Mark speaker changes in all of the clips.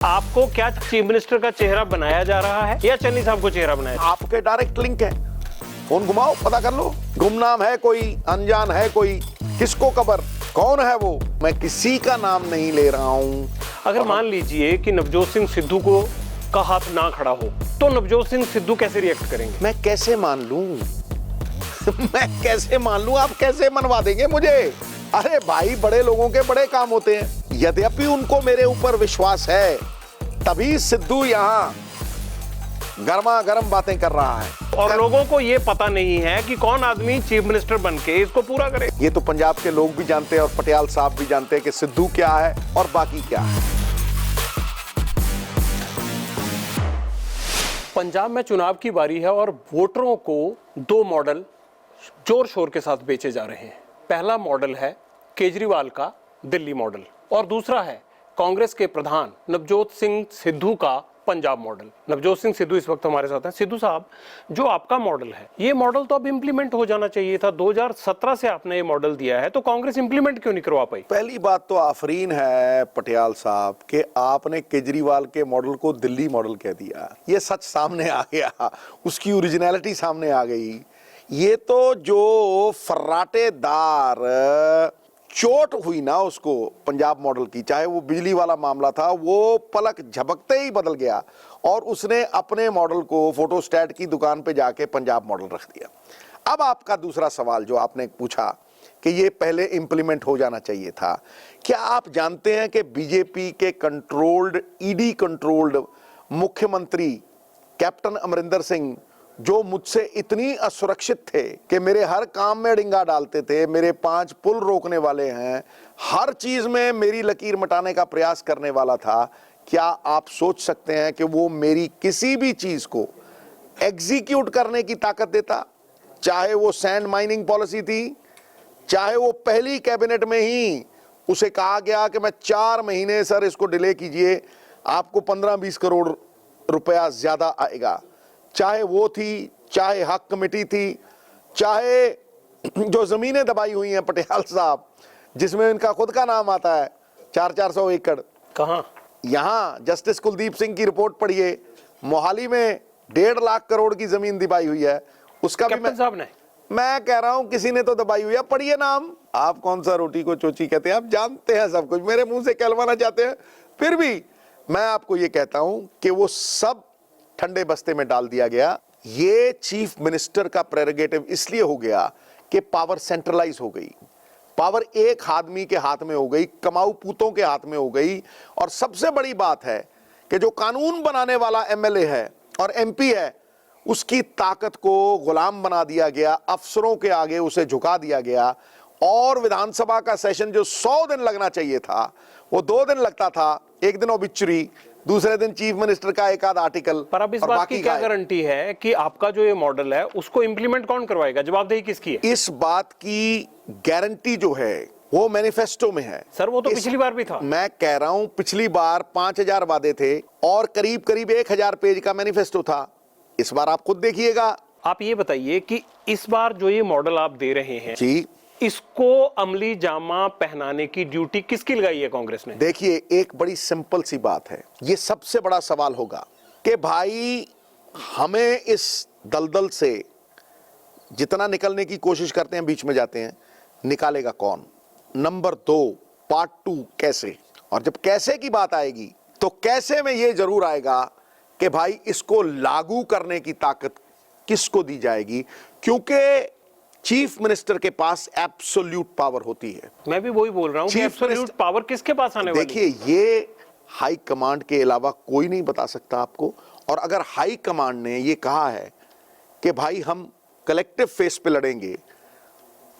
Speaker 1: आपको क्या chief minister का चेहरा बनाया जा रहा है या चन्नी साहब को चेहरा बनाया?
Speaker 2: आपके डायरेक्ट लिंक है, फोन घुमाओ पता कर लो। गुमनाम है कोई, अनजान है कोई, किसको खबर, कौन है वो? मैं किसी का नाम नहीं ले रहा हूं।
Speaker 1: अगर मान लीजिए कि नवजोत सिंह सिद्धू को का हाथ ना खड़ा हो तो नवजोत सिंह सिद्धू कैसे रिएक्ट करेंगे?
Speaker 2: मैं कैसे मान लूं? मैं कैसे मान लूं? आप कैसे मनवा देंगे मुझे? अरे भाई, बड़े लोगों के बड़े काम होते हैं। यद्यपि उनको मेरे ऊपर विश्वास है, तभी सिद्धू यहाँ गर्मा गर्म बातें कर रहा है।
Speaker 1: और लोगों को ये पता नहीं है कि कौन आदमी चीफ मिनिस्टर बनके इसको पूरा करे।
Speaker 2: ये तो पंजाब के लोग भी जानते हैं और पटियाल साहब भी जानते हैं कि सिद्धू क्या है और बाकी क्या है।
Speaker 1: पंजाब में चुनाव की बारी है और वोटरों को दो मॉडल जोर शोर के साथ बेचे जा रहे हैं। पहला मॉडल है केजरीवाल का दिल्ली मॉडल और दूसरा है कांग्रेस के प्रधान नवजोत सिंह सिद्धू का पंजाब मॉडल। नवजोत सिंह सिद्धू इस वक्त हमारे साथ हैं। सिद्धू साहब, जो आपका मॉडल है, ये मॉडल तो अब इंप्लीमेंट हो जाना चाहिए था। 2017 से आपने ये मॉडल दिया है, तो कांग्रेस इंप्लीमेंट क्यों नहीं करवा पाई?
Speaker 2: पहली बात तो आफरीन है पटियाल साहब कि आपने केजरीवाल के मॉडल को दिल्ली मॉडल कह दिया। ये सच सामने आ गया, उसकी ओरिजिनलिटी सामने आ गई। ये तो जो फर्राटेदार चोट हुई ना उसको पंजाब मॉडल की, चाहे वो बिजली वाला मामला था, वो पलक झपकते ही बदल गया और उसने अपने मॉडल को फोटोस्टैट की दुकान पे जाके पंजाब मॉडल रख दिया। अब आपका दूसरा सवाल जो आपने पूछा कि ये पहले इंप्लीमेंट हो जाना चाहिए था, क्या आप जानते हैं कि बीजेपी के कंट्रोल्ड, ईडी कंट्रोल्ड मुख्यमंत्री कैप्टन अमरिंदर सिंह, जो मुझसे इतनी असुरक्षित थे कि मेरे हर काम में डिंगा डालते थे, मेरे 5 पुल रोकने वाले हैं, हर चीज में मेरी लकीर मिटाने का प्रयास करने वाला था, क्या आप सोच सकते हैं कि वो मेरी किसी भी चीज को एग्जीक्यूट करने की ताकत देता? चाहे वो सैंड माइनिंग पॉलिसी थी, चाहे वो पहली कैबिनेट में ही उसे कहा गया कि मैं 4 महीने सर इसको डिले कीजिए, आपको 15-20 करोड़ रुपया ज्यादा आएगा, चाहे वो थी, चाहे हक कमेटी थी, चाहे जो जमीनें दबाई हुई हैं पटियाल साहब, जिसमें इनका खुद का नाम आता है, 400 एकड़।
Speaker 1: कहां?
Speaker 2: यहां जस्टिस कुलदीप सिंह की रिपोर्ट पढ़िए, मोहाली में 1.5 लाख करोड़ की जमीन दबाई हुई है। उसका भी मैं कह रहा हूं किसी ने तो दबाई हुई है। पढ़िए नाम। आप कौन सा रोटी को चोची कहते हैं, आप जानते हैं सब कुछ, मेरे मुंह से कहलवाना चाहते हैं। फिर भी मैं आपको ये कहता हूं कि वो सब ठंडे बस्ते में डाल दिया गया। ये चीफ मिनिस्टर का प्रेरोगेटिव इसलिए हो गया कि पावर सेंट्रलाइज हो गई, पावर एक आदमी के हाथ में हो गई, कमाऊ पूतों के हाथ में हो गई। और सबसे बड़ी बात है कि जो कानून बनाने वाला एमएलए है और एमपी है, उसकी ताकत को गुलाम बना दिया गया, अफसरों के आगे उसे झुका दिया गया। और विधानसभा का सेशन जो 100 दिन लगना चाहिए था, वो 2 दिन लगता था। एक दिन ओबिचुरी, दूसरे दिन चीफ मिनिस्टर का एक आध आर्टिकल।
Speaker 1: पर अब इस बात की क्या गारंटी है कि आपका जो ये मॉडल है उसको इंप्लीमेंट कौन करवाएगा? जवाबदेही किसकी है?
Speaker 2: इस बात की गारंटी जो है वो मैनिफेस्टो में है।
Speaker 1: सर, वो तो पिछली बार भी था।
Speaker 2: मैं कह रहा हूं पिछली बार 5000 वादे थे और करीब करीब 1000 पेज का मैनिफेस्टो था। इस बार आप खुद देखिएगा।
Speaker 1: आप ये बताइए कि इस बार जो ये मॉडल आप दे रहे हैं
Speaker 2: जी, इसको
Speaker 1: अमली जामा पहनाने की ड्यूटी किसकी लगाई है कांग्रेस ने?
Speaker 2: देखिए, एक बड़ी सिंपल सी बात है। ये सबसे बड़ा सवाल होगा कि भाई हमें इस दलदल से जितना निकलने की कोशिश करते हैं, बीच में जाते हैं, निकालेगा कौन? नंबर 2, पार्ट 2, कैसे। और जब कैसे की बात आएगी तो कैसे में ये जरूर आएगा कि भाई इसको लागू करने की ताकत किसको दी जाएगी, क्योंकि चीफ मिनिस्टर के पास एब्सोल्यूट पावर होती है।
Speaker 1: मैं भी वही बोल रहा हूं कि एब्सोल्यूट पावर किसके पास आने वाली है?
Speaker 2: देखिए, ये हाई कमांड के अलावा कोई नहीं बता सकता आपको। और अगर हाई कमांड ने ये कहा है कि भाई हम कलेक्टिव फेस पे लड़ेंगे,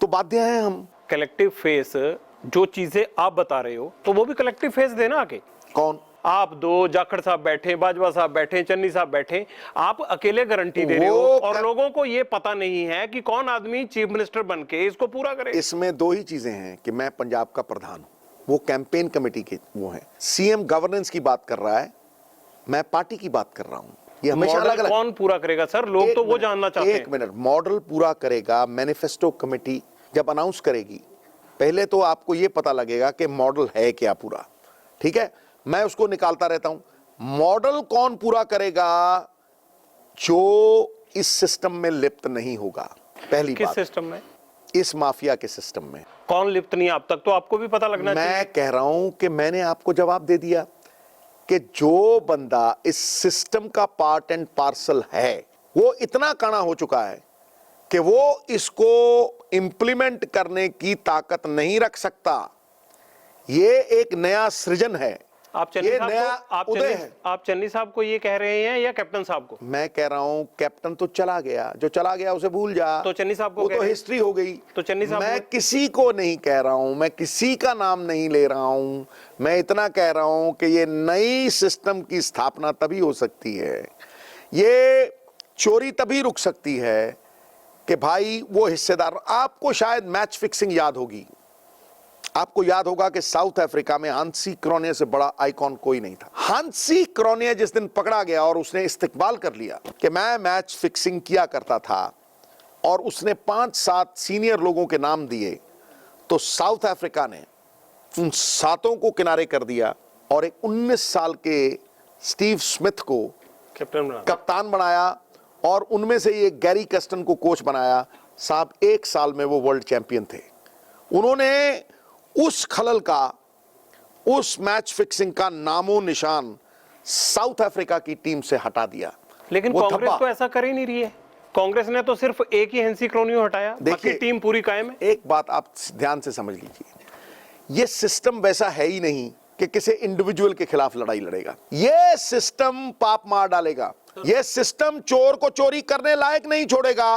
Speaker 2: तो बाध्य हैं हम।
Speaker 1: कलेक्टिव फेस, जो चीजें आप बता रहे हो, तो वो भी कलेक्टिव फेस देना आके।
Speaker 2: कौन?
Speaker 1: आप दो, जाखड़ साहब बैठे, बाजवा साहब बैठे, चन्नी साहब बैठे, आप अकेले गारंटी दे रहे हो और लोगों को ये पता नहीं है कि कौन आदमी चीफ मिनिस्टर बनके इसको पूरा करे।
Speaker 2: इसमें 2 ही चीजें हैं कि मैं पंजाब का प्रधान हूं, वो कैंपेन कमेटी के वो है, सीएम गवर्नेंस की बात कर रहा है, मैं पार्टी की बात कर रहा हूं। ये हमेशा अलग अलग।
Speaker 1: कौन पूरा करेगा सर? लोग तो वो जानना चाहते हैं।
Speaker 2: 1 मिनट, मॉडल पूरा करेगा मैनिफेस्टो कमेटी जब अनाउंस करेगी। पहले तो आपको ये पता लगेगा कि मॉडल है क्या पूरा, ठीक है? मैं उसको निकालता रहता हूं। मॉडल कौन पूरा करेगा? जो इस सिस्टम में लिप्त नहीं होगा। पहली
Speaker 1: किस
Speaker 2: बात,
Speaker 1: सिस्टम में?
Speaker 2: इस माफिया के सिस्टम में।
Speaker 1: कौन लिप्त नहीं है अब तक? तो आपको भी पता लगना चाहिए।
Speaker 2: मैं कह रहा हूं कि मैंने आपको जवाब दे दिया कि जो बंदा इस सिस्टम का पार्ट एंड पार्सल है, वो इतना काना हो चुका है कि वो इसको इंप्लीमेंट करने की ताकत नहीं रख सकता। ये एक नया सृजन है,
Speaker 1: आप चन्नी
Speaker 2: ये
Speaker 1: साहब
Speaker 2: नया
Speaker 1: को
Speaker 2: उदय है।
Speaker 1: आप चन्नी साहब को ये कह रहे हैं या कैप्टन साहब को?
Speaker 2: मैं कह रहा हूं कैप्टन तो चला गया, जो चला गया उसे भूल जा।
Speaker 1: तो चन्नी साहब को
Speaker 2: वो
Speaker 1: कह
Speaker 2: तो
Speaker 1: रहे हैं।
Speaker 2: हिस्ट्री हो गई।
Speaker 1: तो चन्नी साहब
Speaker 2: मैं
Speaker 1: को-
Speaker 2: किसी को नहीं कह रहा हूं, मैं किसी का नाम नहीं ले रहा हूं। मैं इतना कह रहा हूं कि ये नई सिस्टम की स्थापना तभी हो सकती है, ये चोरी तभी रुक सकती है कि भाई वो हिस्सेदार। आपको शायद मैच फिक्सिंग याद होगी। आपको याद होगा कि साउथ अफ्रीका में हांसी क्रोनिया से बड़ा आइकॉन कोई नहीं था। हांसी क्रोनिया जिस दिन पकड़ा गया और उसने इस्तिकबाल कर लिया कि मैं मैच फिक्सिंग किया करता था, और उसने 5-7 सीनियर लोगों के नाम दिए, तो साउथ अफ्रीका ने उन 7 को किनारे कर दिया और एक 19 साल के स्टीव स्मिथ को
Speaker 1: कैप्टन बना।
Speaker 2: कप्तान बनाया, और उनमें से ये गैरी कस्टन को कोच बनाया। साहब 1 साल में वो वर्ल्ड चैंपियन थे। उन्होंने उस खलल का, उस मैच फिक्सिंग का नामो निशान साउथ अफ्रीका की टीम से हटा दिया।
Speaker 1: लेकिन
Speaker 2: वो
Speaker 1: कांग्रेस
Speaker 2: धब्बा।
Speaker 1: तो ऐसा कर ही नहीं रही है। कांग्रेस ने तो सिर्फ एक ही हेंसी क्रोनियो हटाया, बाकी
Speaker 2: देखिए,
Speaker 1: टीम पूरी कायम है।
Speaker 2: एक बात आप ध्यान से समझ लीजिए, ये सिस्टम वैसा है ही नहीं कि किसी इंडिविजुअल के खिलाफ लड़ाई लड़ेगा। ये सिस्टम पाप मार डालेगा। ये सिस्टम चोर को चोरी करने लायक नहीं छोड़ेगा,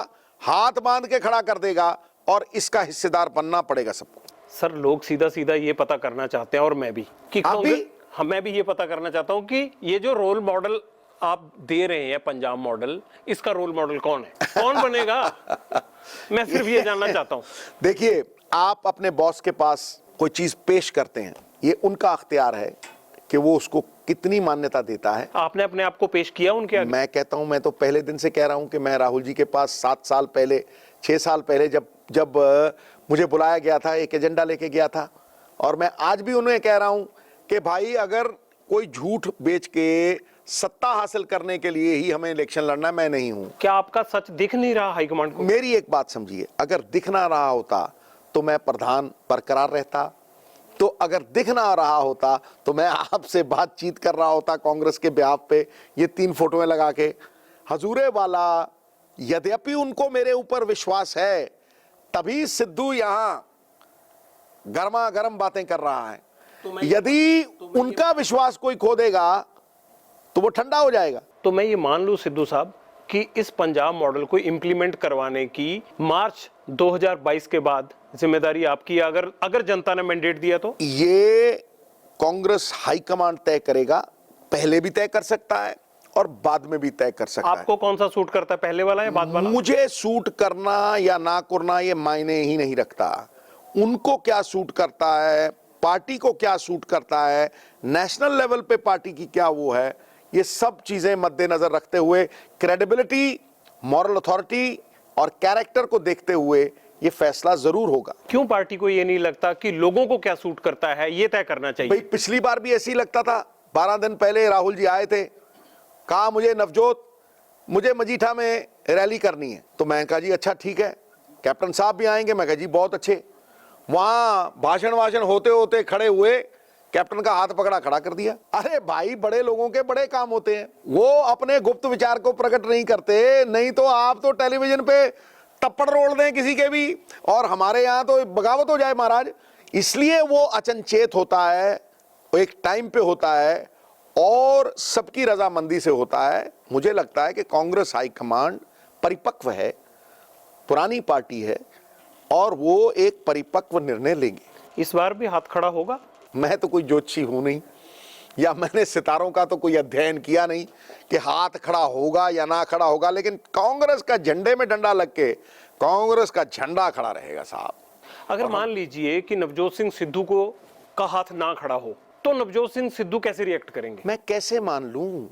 Speaker 2: हाथ बांध के खड़ा कर देगा, और इसका हिस्सेदार बनना पड़ेगा सबको।
Speaker 1: सर, लोग सीधा सीधा ये पता करना चाहते हैं, और मैं भी, कि
Speaker 2: आप भी?
Speaker 1: मैं भी ये पता करना चाहता हूं कि ये जो रोल मॉडल आप दे रहे हैं, पंजाब मॉडल, इसका रोल मॉडल कौन है? कौन बनेगा? मैं सिर्फ ये जानना चाहता हूं।
Speaker 2: देखिए, आप अपने बॉस के पास कोई चीज पेश करते हैं, ये उनका अख्तियार है कि वो उसको कितनी मान्यता देता है।
Speaker 1: आपने अपने आप को पेश किया उनके आगे?
Speaker 2: मैं कहता हूं, मैं तो पहले दिन से कह रहा हूं कि मैं राहुल जी के पास 7 साल पहले, 6 साल पहले जब मुझे बुलाया गया था, एक एजेंडा लेके गया था, और मैं आज भी उन्हें कह रहा हूं कि भाई अगर कोई झूठ बेच के सत्ता हासिल करने के लिए ही हमें इलेक्शन लड़ना, मैं नहीं हूं।
Speaker 1: क्या आपका सच दिख नहीं रहा हाईकमांड को?
Speaker 2: मेरी एक बात समझिए, अगर दिख ना रहा होता तो मैं प्रधान बरकरार रहता, तो अगर दिख ना रहा होता तो मैं आपसे बातचीत कर रहा होता कांग्रेस के बिहाफ पे, ये 3 फोटोएं लगा के। हजूरे वाला, यद्यपि उनको मेरे ऊपर विश्वास है, तभी सिद्धू यहां गर्मा गर्म बातें कर रहा है। यदि उनका विश्वास कोई खो देगा तो वो ठंडा हो जाएगा।
Speaker 1: तो मैं ये मान लूं सिद्धू साहब कि इस पंजाब मॉडल को इंप्लीमेंट करवाने की मार्च 2022 के बाद जिम्मेदारी आपकी है, अगर जनता ने मैंडेट दिया तो?
Speaker 2: ये कांग्रेस हाईकमांड तय करेगा। पहले भी तय कर सकता है और बाद में भी तय कर सकता है।
Speaker 1: आपको कौन सा सूट करता है, पहले वाला या बाद वाला?
Speaker 2: मुझे सूट करना या ना करना ये मायने ही नहीं रखता। उनको क्या सूट करता है, पार्टी को क्या सूट करता है, नेशनल लेवल पे पार्टी की क्या वो है, ये सब चीजें मद्देनजर रखते हुए, क्रेडिबिलिटी, मॉरल अथॉरिटी और कैरेक्टर को देखते हुए ये फैसला जरूर होगा।
Speaker 1: क्यों पार्टी को ये नहीं लगता कि लोगों को क्या सूट करता है, ये तय करना चाहिए?
Speaker 2: भाई पिछली बार भी ऐसी लगता था। 12 दिन पहले राहुल जी आए थे, कहा मुझे नवजोत, मुझे मजीठा में रैली करनी है। तो मैंने कहा जी अच्छा ठीक है, कैप्टन साहब भी आएंगे। मैं कहा जी बहुत अच्छे। वहां भाषण होते होते खड़े हुए, कैप्टन का हाथ पकड़ा, खड़ा कर दिया। अरे भाई, बड़े लोगों के बड़े काम होते हैं, वो अपने गुप्त विचार को प्रकट नहीं करते। नहीं तो आप तो टेलीविजन पे तप्पड़ रोल दें किसी के भी, और हमारे यहाँ तो बगावत हो जाए महाराज। इसलिए वो अचनचेत होता है, वो एक टाइम पे होता है और सबकी रजामंदी से होता है। मुझे लगता है कि कांग्रेस हाईकमांड परिपक्व है, पुरानी पार्टी है, और वो एक परिपक्व निर्णय लेंगे।
Speaker 1: इस बार भी हाथ खड़ा होगा?
Speaker 2: मैं तो कोई ज्योतिषी हूं नहीं, या मैंने सितारों का तो कोई अध्ययन किया नहीं कि हाथ खड़ा होगा या ना खड़ा होगा, लेकिन कांग्रेस का झंडे में डंडा लग के कांग्रेस का झंडा खड़ा रहेगा साहब।
Speaker 1: अगर मान लीजिए कि नवजोत सिंह सिद्धू को का हाथ ना खड़ा हो, तो नवजोत सिंह सिद्धू कैसे रिएक्ट करेंगे?
Speaker 2: मैं कैसे मान लूं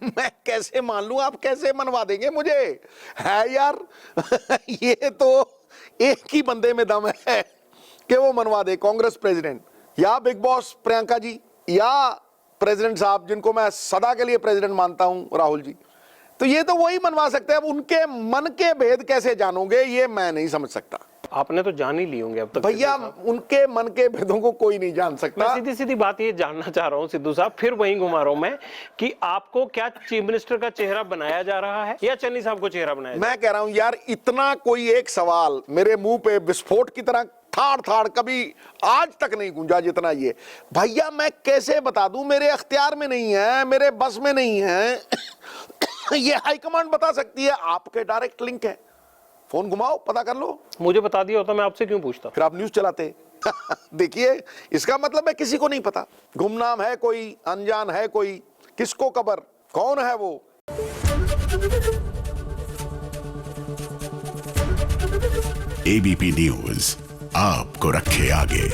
Speaker 2: मैं कैसे मान लूं? आप कैसे मनवा देंगे मुझे? है यार ये तो एक ही बंदे में दम है कि वो मनवा दे, कांग्रेस प्रेसिडेंट या बिग बॉस प्रियंका जी, या प्रेसिडेंट साहब, जिनको मैं सदा के लिए प्रेसिडेंट मानता हूं, राहुल जी, तो ये तो वही मनवा सकते हैं। अब उनके मन के भेद कैसे जानोगे, ये मैं नहीं समझ सकता।
Speaker 1: आपने तो जान ही ली होंगे अब तक।
Speaker 2: भैया उनके मन के भेदों को कोई नहीं जान सकता।
Speaker 1: मैं सीधी सीधी बात ये जानना चाह रहा हूं सिद्धू साहब, फिर वहीं घुमा रहा हूं मैं, कि आपको क्या चीफ मिनिस्टर का चेहरा बनाया जा रहा है या चन्नी साहब को चेहरा बनाया
Speaker 2: मैं कह रहा हूं यार, इतना कोई एक सवाल मेरे मुंह पे विस्फोट की तरह थाड़ थाड़ कभी आज तक नहीं गूंजा जितना ये। भैया मैं कैसे बता दूं, मेरे अख्तियार में नहीं है, मेरे बस में नहीं है। ये हाईकमांड बता सकती है, आपके डायरेक्ट लिंक है, फोन घुमाओ पता कर लो।
Speaker 1: मुझे बता दिया होता मैं आपसे क्यों पूछता?
Speaker 2: फिर आप न्यूज चलाते। देखिए इसका मतलब है किसी को नहीं पता, गुमनाम है कोई, अनजान है कोई, किसको खबर, कौन है वो।
Speaker 3: एबीपी न्यूज आपको रखे आगे।